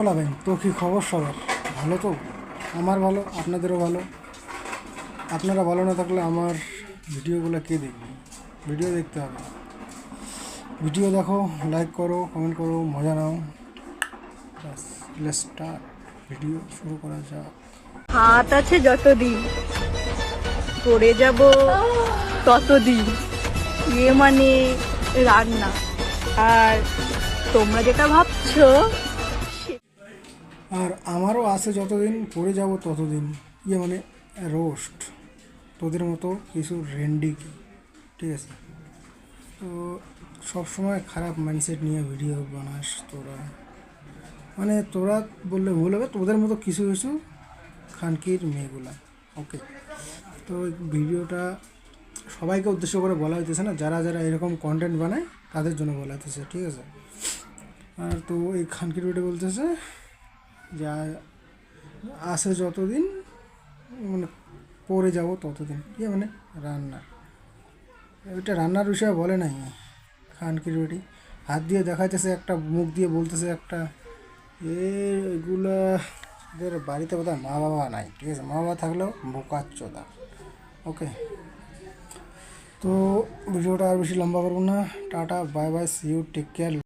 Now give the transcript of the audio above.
বলাবেন তো কি খবর সবার? ভালো তো? আমার ভালো, আপনাদেরও ভালো। আপনারা ভালো না থাকলে আমার ভিডিওগুলো কে দেখবে? ভিডিও দেখতে হবে। ভিডিও দেখো, লাইক করো, কমেন্ট করো, মজা নাও। ব্যাস, লেটস স্টার্ট। ভিডিও শুরু করা যাক। হাত আছে যতদিন পড়ে যাব ততদিন, মানে রান্না। আর তোমরা যেটা ভাবছো আর আমারও আছে যতদিন, পড়ে যাব ততদিন, মানে রোস্ট। তোদের মতো কিছু রেন্ডি, ঠিক আছে? তো সবসময় খারাপ মাইন্ডসেট নিয়ে ভিডিও বানাস তোরা। তোরা বললে ভুল হবে, তোদের মতো কিছু কিছু খানকির মেয়েগুলা। ওকে, তো এই ভিডিওটা সবাইকে উদ্দেশ্য করে বলা হইতেছে না, যারা যারা এরকম কন্টেন্ট বানায় তাদের জন্য বলা হইতেছে, ঠিক আছে? আর তো এই খানকির ভিডিও বলতেছে যা আছে যতদিন, মানে পড়ে যাব ততদিন, রান্না। ওইটা রান্নার বিষয়ে বলে নাই। খানকির রুটি হাত দিয়ে দেখাইতেছে একটা, মুখ দিয়ে বলতেছে একটা। এগুলা এদের বাড়িতে বোধহয় মা বাবা নাই, ঠিক আছে? মা বাবা থাকলেও বোকাচ্চোদা। ওকে, তো ভিডিওটা আর বেশি লম্বা করবো না। Tata, bye bye, see you, take care.